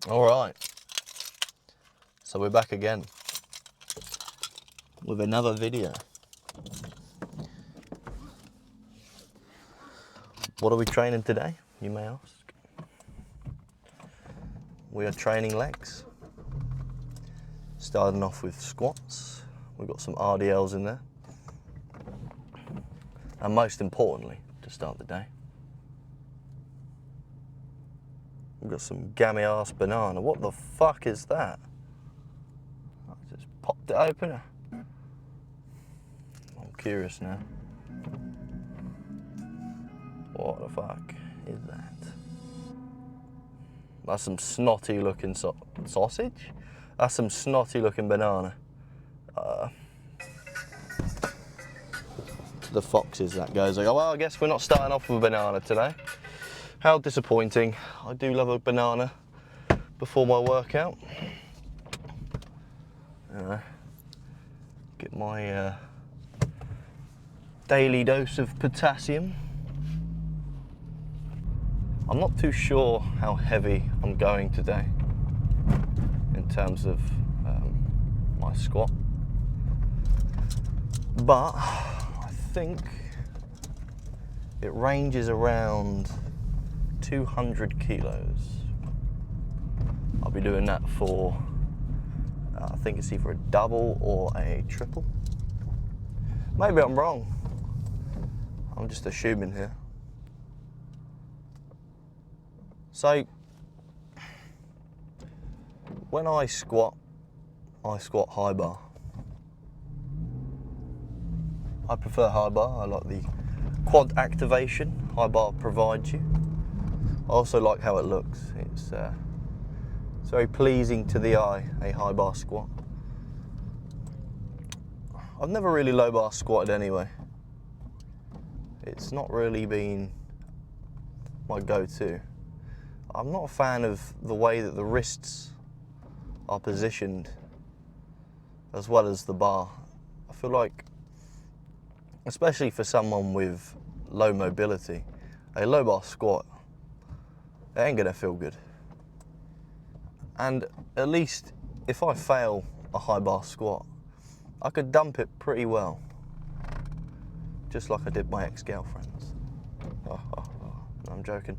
All right, so we're back again with another video. What are we training today, you may ask? We are training legs. Starting off with squats. We've got some RDLs in there. And most importantly, to start the day, we've got some gammy ass banana. What the fuck is that? I just popped it open. I'm curious now. What the fuck is that? That's some snotty looking sausage? That's some snotty looking banana. To the foxes that goes. I go, well, I guess we're not starting off with a banana today. How disappointing. I do love a banana before my workout. Get my daily dose of potassium. I'm not too sure how heavy I'm going today in terms of my squat, but I think it ranges around 200 kilos. I'll be doing that for, I think it's either a double or a triple. Maybe I'm wrong. I'm just assuming here. So, when I squat high bar. I prefer high bar. I like the quad activation high bar provides you. I also like how it looks. It's very pleasing to the eye, a high bar squat. I've never really low bar squatted anyway. It's not really been my go-to. I'm not a fan of the way that the wrists are positioned as well as the bar. I feel like, especially for someone with low mobility, a low bar squat, it ain't gonna feel good. And at least if I fail a high bar squat, I could dump it pretty well. Just like I did my ex-girlfriends. No, I'm joking.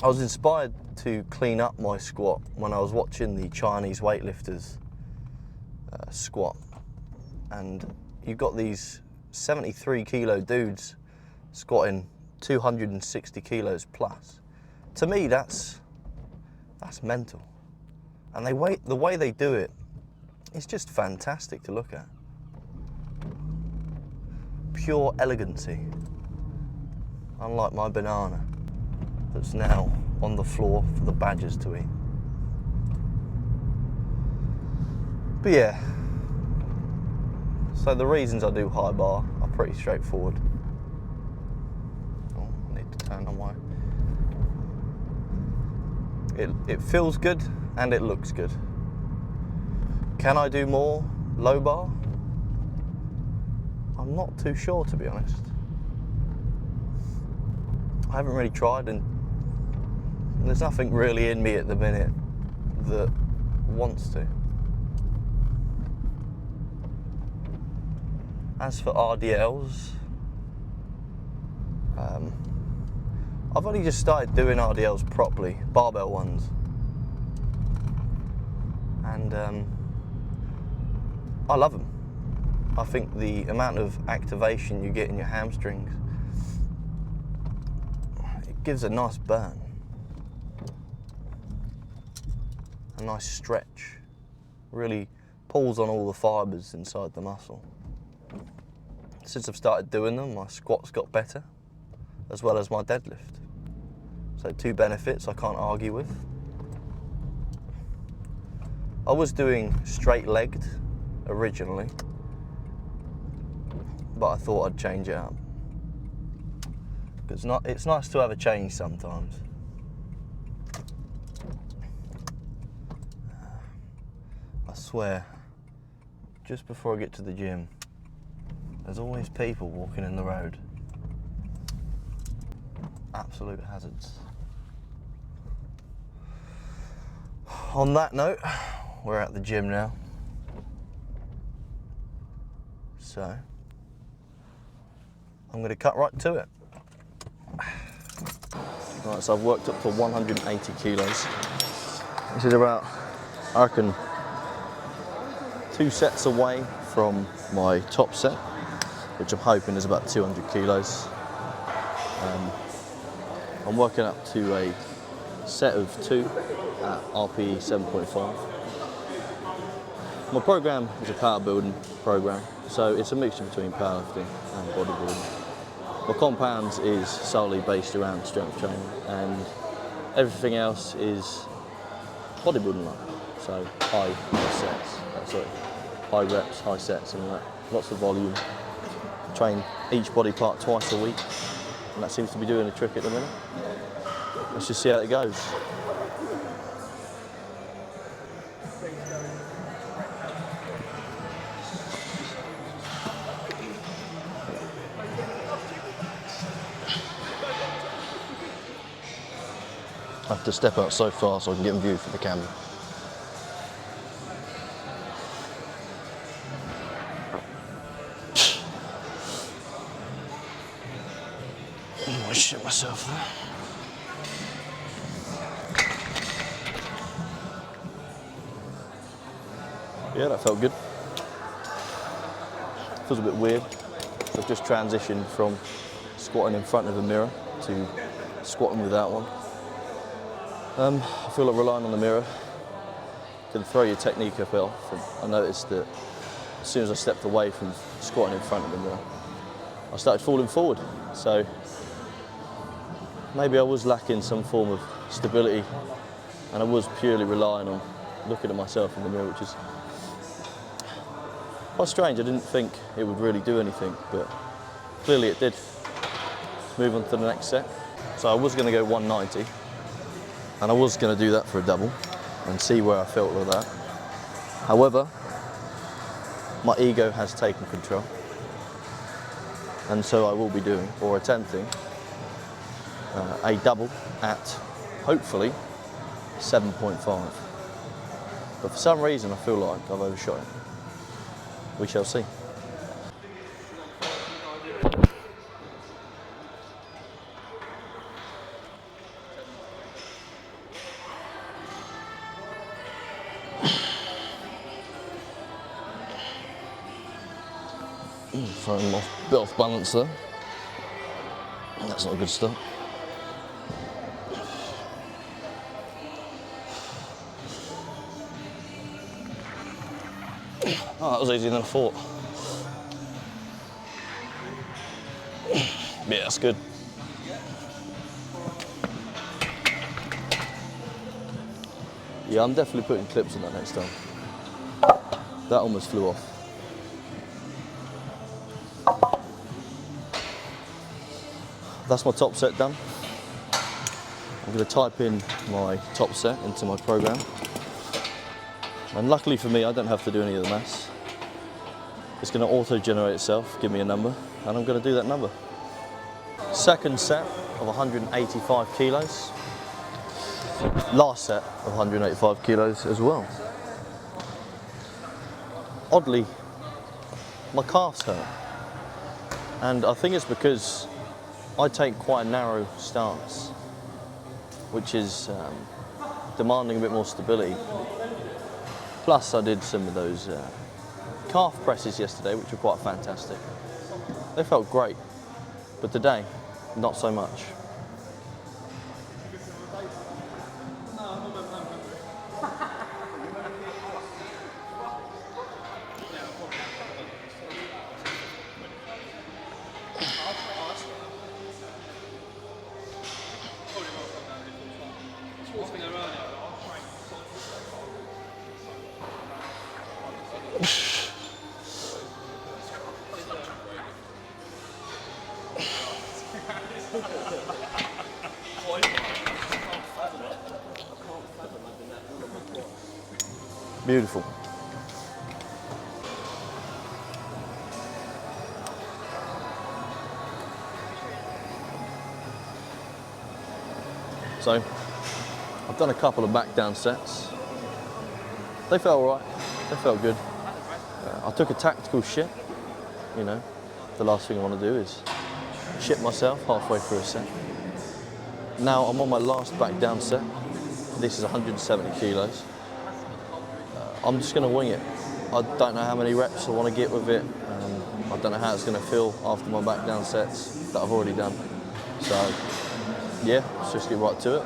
I was inspired to clean up my squat when I was watching the Chinese weightlifters squat. And you've got these 73 kilo dudes squatting 260 kilos plus. To me, that's mental. And the way they do it, it's just fantastic to look at. Pure elegancy. Unlike my banana that's now on the floor for the badgers to eat. But yeah, so the reasons I do high bar are pretty straightforward. Oh, I need to turn on my... It feels good and it looks good. Can I do more low bar? I'm not too sure, to be honest. I haven't really tried, and there's nothing really in me at the minute that wants to. As for RDLs, I've only just started doing RDLs properly, barbell ones. And I love them. I think the amount of activation you get in your hamstrings, it gives a nice burn. A nice stretch. Really pulls on all the fibres inside the muscle. Since I've started doing them, my squats got better, as well as my deadlift. So 2 benefits I can't argue with. I was doing straight-legged originally, but I thought I'd change it up. It's nice to have a change sometimes. I swear, just before I get to the gym, there's always people walking in the road. Absolute hazards. On that note, we're at the gym now. So, I'm going to cut right to it. Right, so I've worked up to 180 kilos. This is about, I reckon, 2 sets away from my top set, which I'm hoping is about 200 kilos. I'm working up to a set of 2 at RPE 7.5. My program is a power building program, so it's a mixture between powerlifting and bodybuilding. My compounds is solely based around strength training, and everything else is bodybuilding like. So high reps, high sets and all that. Lots of volume. Train each body part twice a week, and that seems to be doing the trick at the minute. Let's just see how it goes. I have to step out so far so I can get in view for the camera. Oh, I shit myself there. Yeah, that felt good. Feels a bit weird. So I've just transitioned from squatting in front of a mirror to squatting without one. I feel like relying on the mirror can throw your technique up off. And I noticed that as soon as I stepped away from squatting in front of the mirror, I started falling forward. So maybe I was lacking some form of stability, and I was purely relying on looking at myself in the mirror, which is quite strange. I didn't think it would really do anything, but clearly it did. Let's move on to the next set. So I was going to go 190, and I was going to do that for a double and see where I felt with that. However, my ego has taken control, and so I will be doing, or attempting, a double at, hopefully, 7.5. But for some reason I feel like I've overshot it. We shall see. Throwing him off, bit off balance there. That's not a good start. Oh, that was easier than I thought. Yeah, that's good. Yeah, I'm definitely putting clips on that next time. That almost flew off. That's my top set done. I'm going to type in my top set into my program. And luckily for me, I don't have to do any of the maths. It's going to auto-generate itself, give me a number, and I'm going to do that number. Second set of 185 kilos. Last set of 185 kilos as well. Oddly, my calves hurt. And I think it's because I take quite a narrow stance, which is demanding a bit more stability. Plus I did some of those calf presses yesterday, which were quite fantastic. They felt great, but today, not so much. Beautiful. So, I've done a couple of back down sets, They felt alright, they felt good. I took a tactical shit, you know. The last thing I want to do is shit myself halfway through a set. Now I'm on my last back down set. This is 170 kilos. I'm just going to wing it. I don't know how many reps I want to get with it. I don't know how it's going to feel after my back down sets that I've already done. So yeah, let's just get right to it.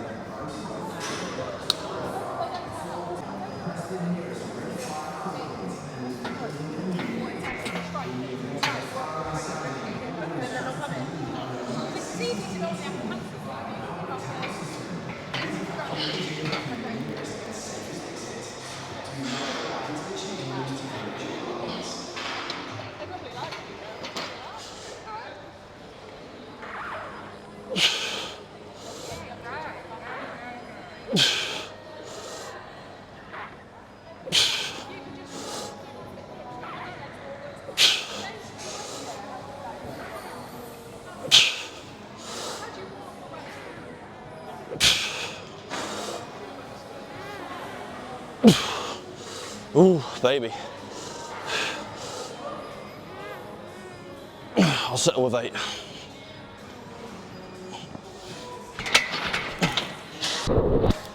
Ooh, baby. I'll settle with 8.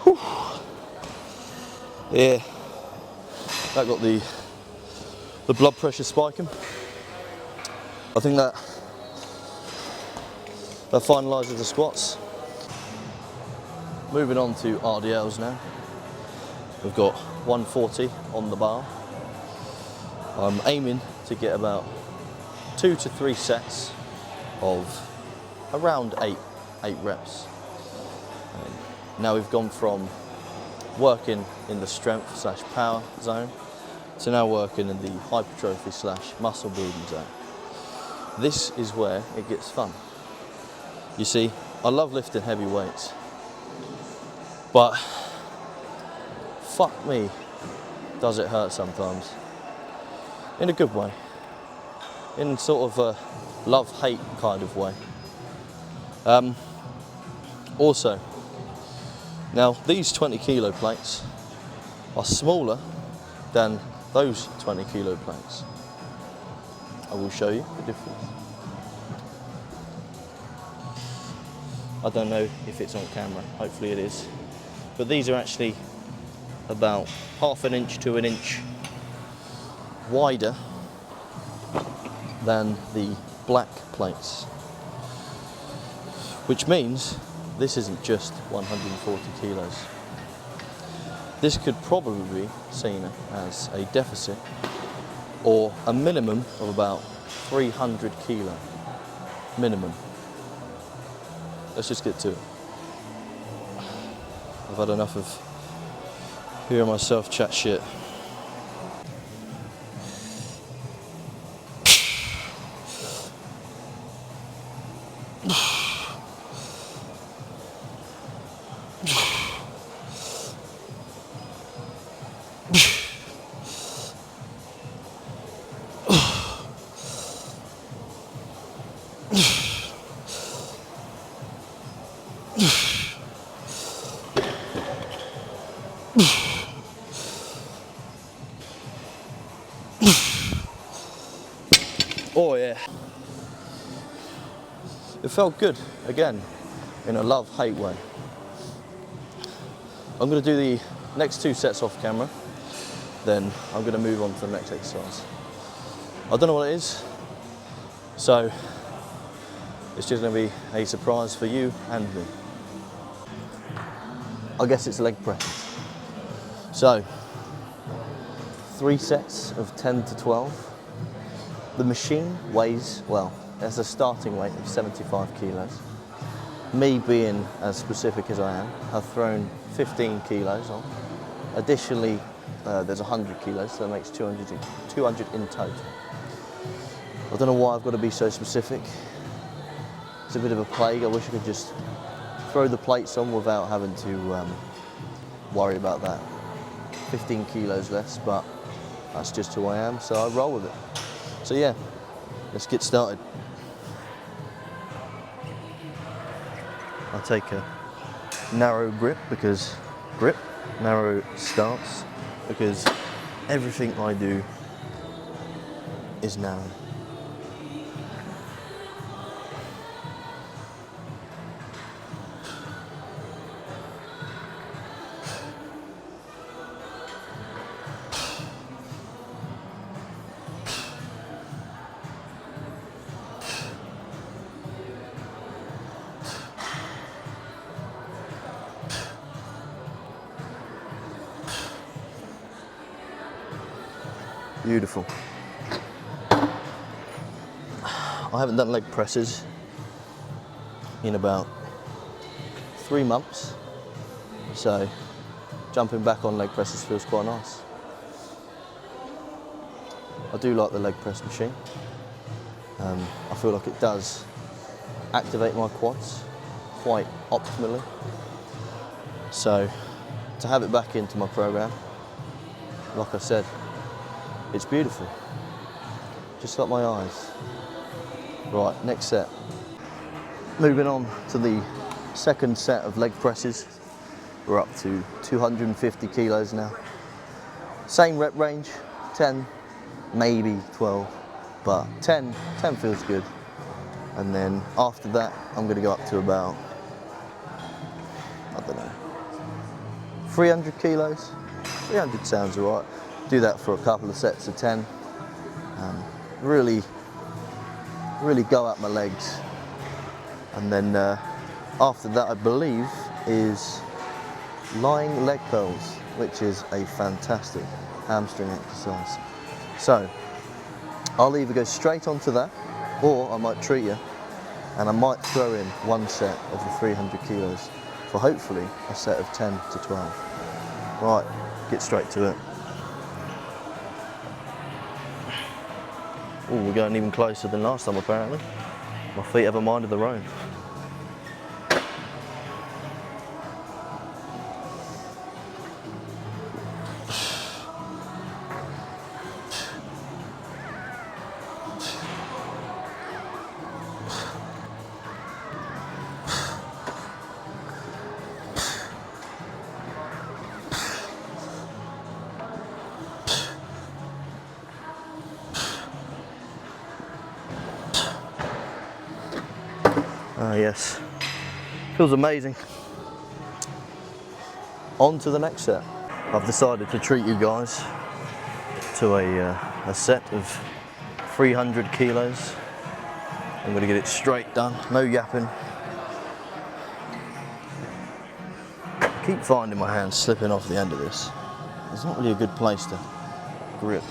Whew. Yeah, that got the blood pressure spiking. I think that finalises the squats. Moving on to RDLs now. We've got 140 on the bar. I'm aiming to get about 2 to 3 sets of around 8 reps. Now we've gone from working in the strength / power zone to now working in the hypertrophy / muscle building zone. This is where it gets fun. You see, I love lifting heavy weights, but fuck me, does it hurt sometimes. In a good way. In sort of a love-hate kind of way. Also, now these 20 kilo plates are smaller than those 20 kilo plates. I will show you the difference. I don't know if it's on camera, hopefully it is. But these are actually about ½ an inch to an inch wider than the black plates, which means this isn't just 140 kilos. This could probably be seen as a deficit or a minimum of about 300 kilo minimum. Let's just get to it. I've had enough of hearing myself chat shit. Oh yeah. It felt good, again, in a love-hate way. I'm going to do the next 2 sets off camera, then I'm going to move on to the next exercise. I don't know what it is, so it's just going to be a surprise for you and me. I guess it's leg press. So, 3 sets of 10 to 12. The machine weighs, well, there's a starting weight of 75 kilos. Me being as specific as I am, I've thrown 15 kilos on. Additionally, there's 100 kilos, so that makes 200 in total. I don't know why I've got to be so specific. It's a bit of a plague. I wish I could just throw the plates on without having to worry about that. 15 kilos less, but that's just who I am, so I roll with it. So yeah, let's get started. I'll take a narrow grip because narrow stance because everything I do is narrow. Beautiful. I haven't done leg presses in about 3 months, so jumping back on leg presses feels quite nice. I do like the leg press machine. I feel like it does activate my quads quite optimally. So to have it back into my program, like I said, it's beautiful, just like my eyes. Right, next set. Moving on to the second set of leg presses. We're up to 250 kilos now. Same rep range, 10, maybe 12, but 10 feels good. And then after that, I'm gonna go up to about, I don't know, 300 kilos. 300 sounds all right. Do that for a couple of sets of 10. Really go at my legs. And then after that, I believe, is lying leg curls, which is a fantastic hamstring exercise. So I'll either go straight onto that, or I might treat you, and I might throw in one set of the 300 kilos for hopefully a set of 10 to 12. Right, get straight to it. Oh, we're going even closer than last time apparently. My feet have a mind of their own. Ah yes, feels amazing. On to the next set. I've decided to treat you guys to a set of 300 kilos. I'm going to get it straight done, no yapping. I keep finding my hands slipping off the end of this. It's not really a good place to grip.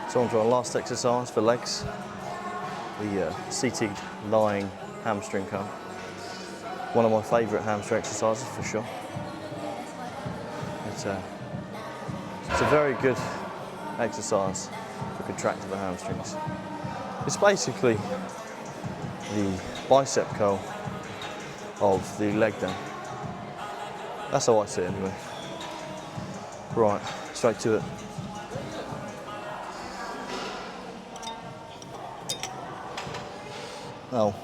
So on to our last exercise for legs, the seated lying hamstring curl. One of my favourite hamstring exercises for sure. It's a very good exercise for contracting the hamstrings. It's basically the bicep curl of the leg day. That's how I see it anyway. Right, straight to it. Now,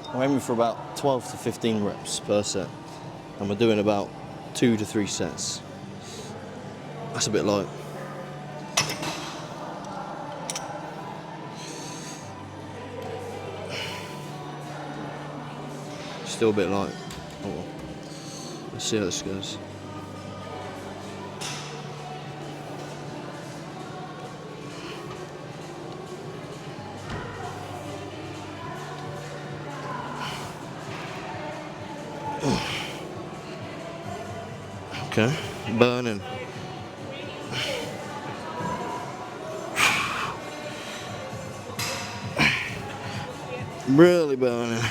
I'm aiming for about 12 to 15 reps per set, and we're doing about 2 to 3 sets. That's a bit light. Still a bit light. Oh well. Let's see how this goes. Okay, burning. Really burning.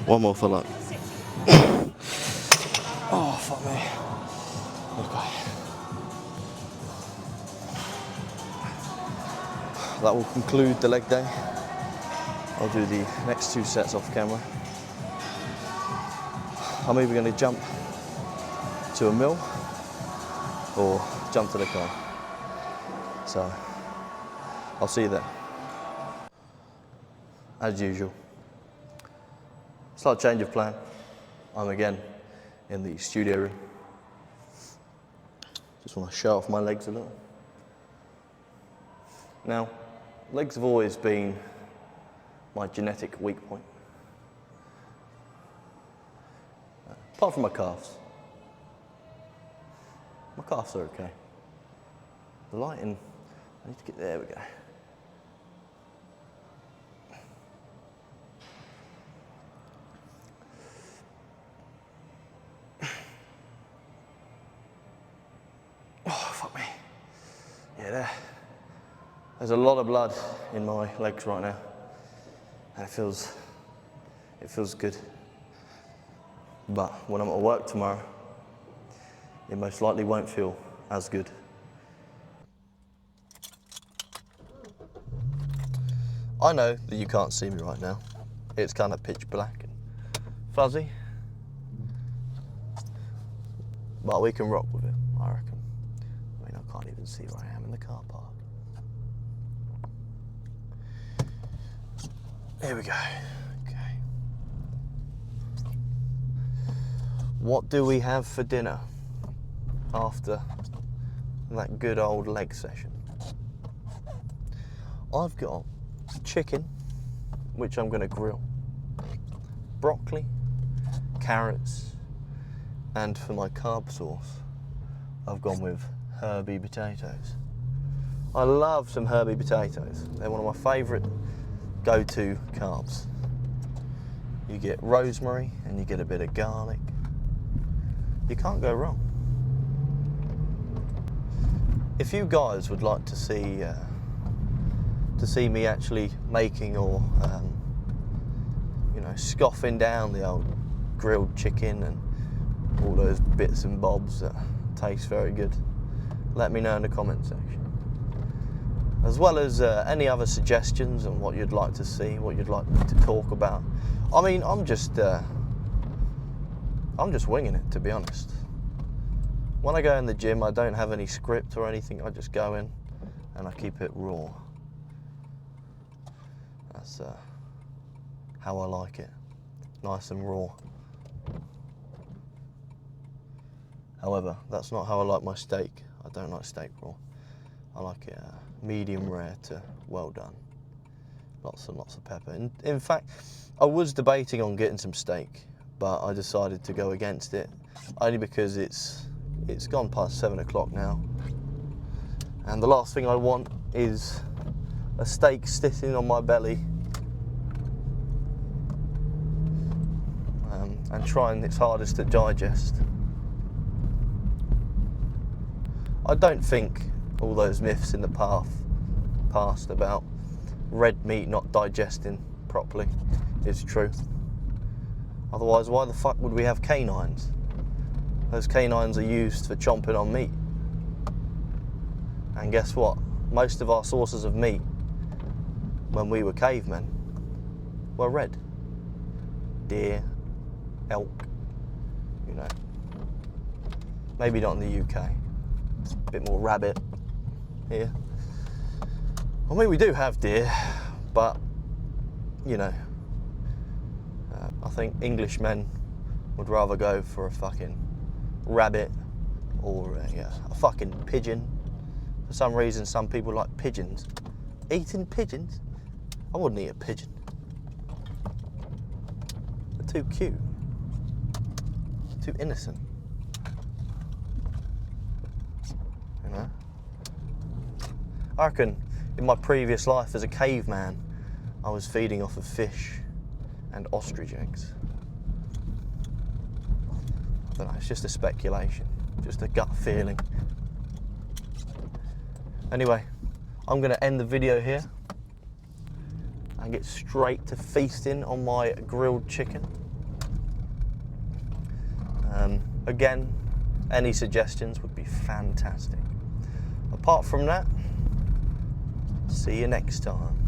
One more for luck. Oh, fuck me. Okay. That will conclude the leg day. I'll do the next 2 sets off camera. I'm either going to jump to a mill or jump to the car. So, I'll see you then. As usual, slight change of plan. I'm again in the studio room. Just want to show off my legs a little. Now, legs have always been my genetic weak point. Apart from my calves. My calves are okay. The lighting, I need to get, there we go. Oh, fuck me. Yeah, there's a lot of blood in my legs right now. And it feels good. But when I'm at work tomorrow, it most likely won't feel as good. I know that you can't see me right now. It's kind of pitch black and fuzzy. But we can rock with it, I reckon. I mean, I can't even see where I am in the car park. Here we go. Okay. What do we have for dinner after that good old leg session? I've got chicken, which I'm going to grill, broccoli, carrots, and for my carb sauce, I've gone with herby potatoes. I love some herby potatoes. They're one of my favourite go-to carbs. You get rosemary and you get a bit of garlic. You can't go wrong. If you guys would like to see me actually making or you know, scoffing down the old grilled chicken and all those bits and bobs that taste very good, let me know in the comment section. As well as any other suggestions on what you'd like to see, what you'd like me to talk about. I mean, I'm just winging it, to be honest. When I go in the gym, I don't have any script or anything. I just go in and I keep it raw. That's how I like it, nice and raw. However, that's not how I like my steak. I don't like steak raw. I like it medium rare to well done. Lots and lots of pepper. In fact, I was debating on getting some steak, but I decided to go against it, only because it's gone past 7 o'clock now. And the last thing I want is a steak sitting on my belly and trying its hardest to digest. I don't think all those myths in the past about red meat not digesting properly is true. Otherwise, why the fuck would we have canines? Those canines are used for chomping on meat. And guess what? Most of our sources of meat when we were cavemen were red. Deer, elk, you know. Maybe not in the UK. It's a bit more rabbit here. I mean, we do have deer, but, you know, I think Englishmen would rather go for a fucking rabbit or a fucking pigeon. For some reason, some people like pigeons. Eating pigeons? I wouldn't eat a pigeon. They're too cute. Too innocent. You know? I reckon in my previous life as a caveman, I was feeding off of fish and ostrich eggs. I don't know, it's just a speculation, just a gut feeling. Anyway, I'm going to end the video here and get straight to feasting on my grilled chicken. Again, any suggestions would be fantastic. Apart from that, see you next time.